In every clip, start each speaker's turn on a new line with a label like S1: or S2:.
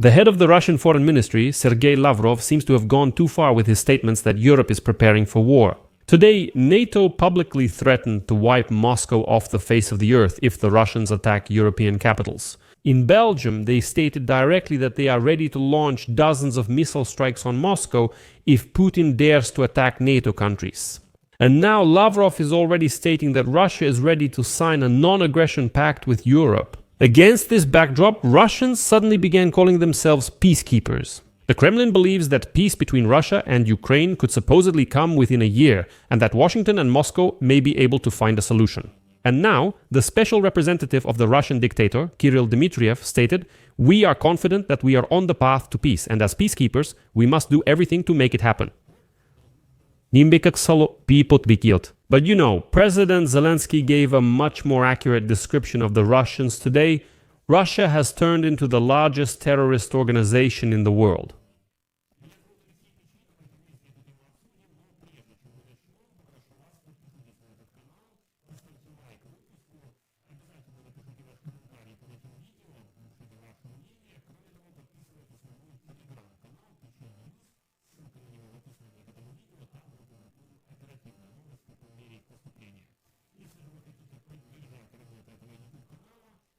S1: The head of the Russian Foreign Ministry, Sergei Lavrov, seems to have gone too far with his statements that Europe is preparing for war. Today, NATO publicly threatened to wipe Moscow off the face of the earth if the Russians attack European capitals. In Belgium, they stated directly that they are ready to launch dozens of missile strikes on Moscow if Putin dares to attack NATO countries. And now Lavrov is already stating that Russia is ready to sign a non-aggression pact with Europe. Against this backdrop, Russians suddenly began calling themselves peacekeepers. The Kremlin believes that peace between Russia and Ukraine could supposedly come within a year, and that Washington and Moscow may be able to find a solution. And now, the special representative of the Russian dictator, Kirill Dmitriev, stated, "We are confident that we are on the path to peace, and as peacekeepers, we must do everything to make it happen." But you know, President Zelensky gave a much more accurate description of the Russians today. Russia has turned into the largest terrorist organization in the world.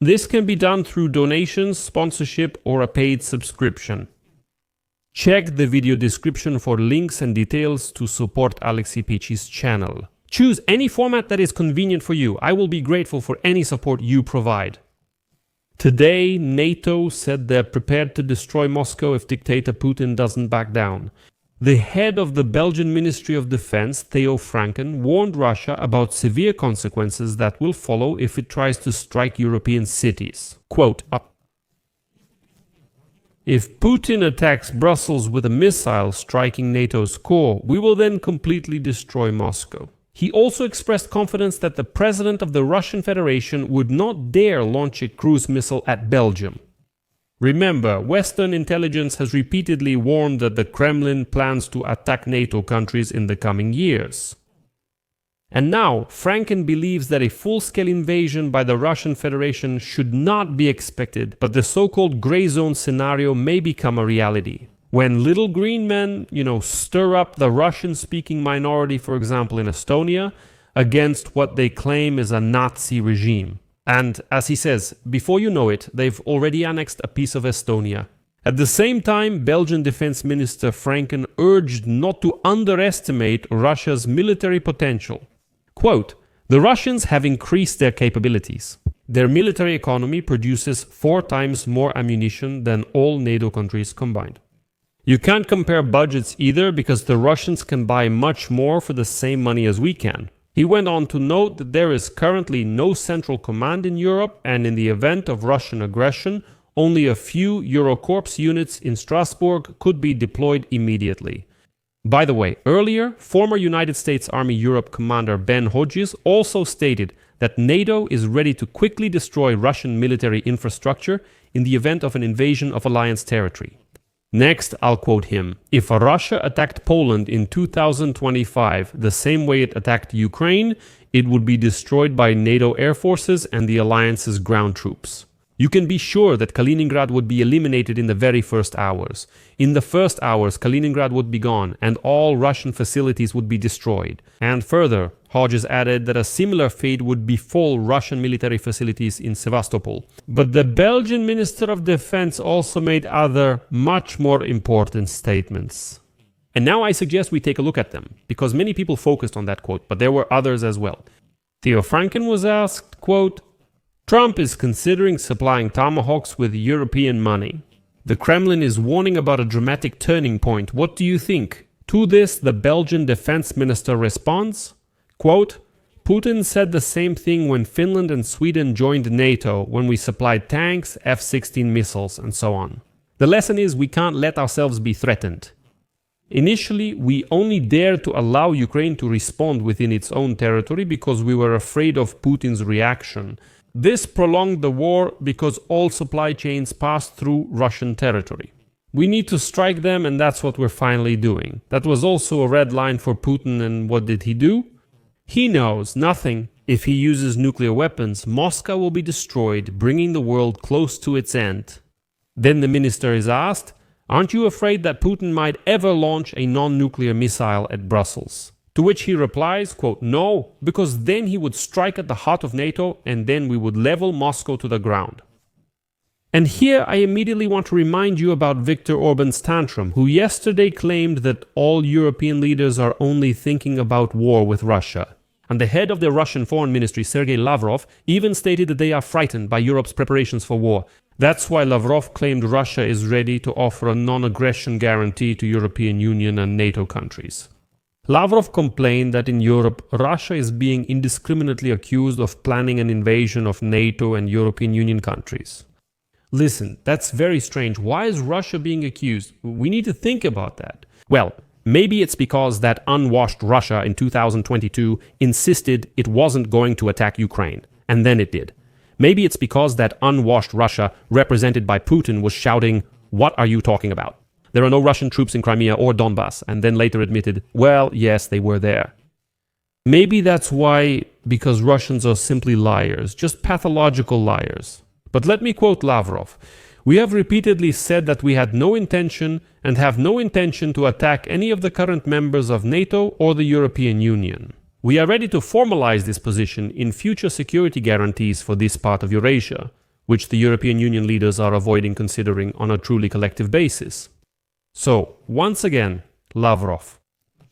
S1: This can be done through donations, sponsorship, or a paid subscription. Check the video description for links and details to support Alexei Pechi's channel. Choose any format that is convenient for you. I will be grateful for any support you provide. Today, NATO said they're prepared to destroy Moscow if dictator Putin doesn't back down. The head of the Belgian Ministry of Defense, Theo Franken, warned Russia about severe consequences that will follow if it tries to strike European cities. Quote, "If Putin attacks Brussels with a missile striking NATO's core, we will then completely destroy Moscow." He also expressed confidence that the president of the Russian Federation would not dare launch a cruise missile at Belgium. Remember, Western intelligence has repeatedly warned that the Kremlin plans to attack NATO countries in the coming years. And now, Franken believes that a full-scale invasion by the Russian Federation should not be expected, but the so-called grey zone scenario may become a reality. When little green men, stir up the Russian-speaking minority, for example in Estonia, against what they claim is a Nazi regime. And, as he says, before you know it, they've already annexed a piece of Estonia. At the same time, Belgian Defense Minister Franken urged not to underestimate Russia's military potential. Quote, "The Russians have increased their capabilities. Their military economy produces 4 times more ammunition than all NATO countries combined. You can't compare budgets either because the Russians can buy much more for the same money as we can." He went on to note that there is currently no central command in Europe, and in the event of Russian aggression, only a few Eurocorps units in Strasbourg could be deployed immediately. By the way, earlier, former United States Army Europe commander Ben Hodges also stated that NATO is ready to quickly destroy Russian military infrastructure in the event of an invasion of alliance territory. Next, I'll quote him, "If Russia attacked Poland in 2025 the same way it attacked Ukraine, it would be destroyed by NATO air forces and the alliance's ground troops. You can be sure that Kaliningrad would be eliminated in the very first hours. In the first hours, Kaliningrad would be gone, and all Russian facilities would be destroyed." And further, Hodges added that a similar fate would befall Russian military facilities in Sevastopol. But the Belgian Minister of Defense also made other, much more important statements. And now I suggest we take a look at them, because many people focused on that quote, but there were others as well. Theo Franken was asked, quote, "Trump is considering supplying Tomahawks with European money. The Kremlin is warning about a dramatic turning point. What do you think?" To this, the Belgian defense minister responds, quote, "Putin said the same thing when Finland and Sweden joined NATO, when we supplied tanks, F-16 missiles, and so on. The lesson is we can't let ourselves be threatened. Initially, we only dared to allow Ukraine to respond within its own territory because we were afraid of Putin's reaction. This prolonged the war because all supply chains passed through Russian territory. We need to strike them, and that's what we're finally doing. That was also a red line for Putin, and what did he do? He knows nothing. If he uses nuclear weapons, Moscow will be destroyed, bringing the world close to its end." Then the minister is asked, "Aren't you afraid that Putin might ever launch a non-nuclear missile at Brussels?" To which he replies, quote, "No, because then he would strike at the heart of NATO and then we would level Moscow to the ground." And here I immediately want to remind you about Viktor Orban's tantrum, who yesterday claimed that all European leaders are only thinking about war with Russia. And the head of the Russian Foreign Ministry, Sergei Lavrov, even stated that they are frightened by Europe's preparations for war. That's why Lavrov claimed Russia is ready to offer a non-aggression guarantee to European Union and NATO countries. Lavrov complained that in Europe, Russia is being indiscriminately accused of planning an invasion of NATO and European Union countries. Listen, that's very strange. Why is Russia being accused? We need to think about that. Well, maybe it's because that unwashed Russia in 2022 insisted it wasn't going to attack Ukraine, and then it did. Maybe it's because that unwashed Russia, represented by Putin, was shouting, "What are you talking about? There are no Russian troops in Crimea or Donbass," and then later admitted, well, yes, they were there. Maybe that's why, because Russians are simply liars, just pathological liars. But let me quote Lavrov. "We have repeatedly said that we had no intention and have no intention to attack any of the current members of NATO or the European Union. We are ready to formalize this position in future security guarantees for this part of Eurasia, which the European Union leaders are avoiding considering on a truly collective basis." So, once again, Lavrov.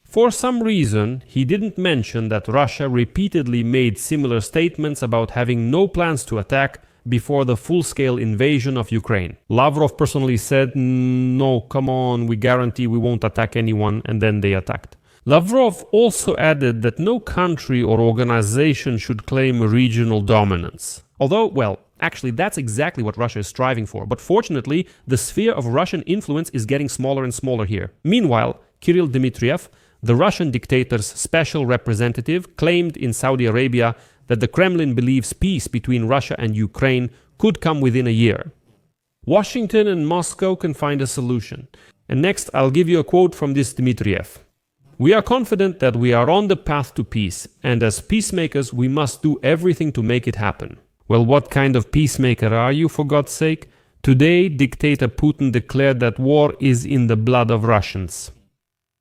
S1: For some reason, he didn't mention that Russia repeatedly made similar statements about having no plans to attack before the full-scale invasion of Ukraine. Lavrov personally said, "No, come on, we guarantee we won't attack anyone," and then they attacked. Lavrov also added that no country or organization should claim regional dominance. Although, well, actually that's exactly what Russia is striving for, but fortunately the sphere of Russian influence is getting smaller and smaller here. Meanwhile, Kirill Dmitriev, the Russian dictator's special representative, claimed in Saudi Arabia that the Kremlin believes peace between Russia and Ukraine could come within a year. Washington and Moscow can find a solution. And next, I'll give you a quote from this Dmitriev. "We are confident that we are on the path to peace, and as peacemakers we must do everything to make it happen." Well, what kind of peacemaker are you, for God's sake? Today, dictator Putin declared that war is in the blood of Russians.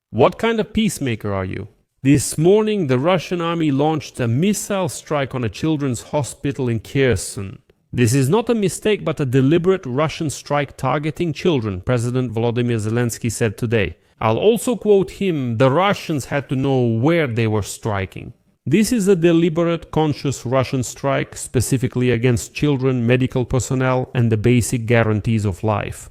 S1: What kind of peacemaker are you? This morning, the Russian army launched a missile strike on a children's hospital in Kherson. This is not a mistake, but a deliberate Russian strike targeting children, President Volodymyr Zelensky said today. I'll also quote him, "The Russians had to know where they were striking." This is a deliberate, conscious Russian strike, specifically against children, medical personnel, and the basic guarantees of life.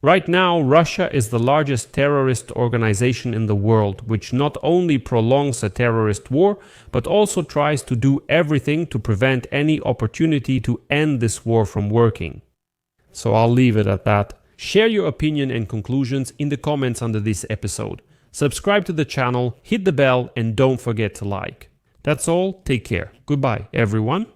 S1: Right now, Russia is the largest terrorist organization in the world, which not only prolongs a terrorist war, but also tries to do everything to prevent any opportunity to end this war from working. So I'll leave it at that. Share your opinion and conclusions in the comments under this episode. Subscribe to the channel, hit the bell, and don't forget to like. That's all. Take care. Goodbye, everyone.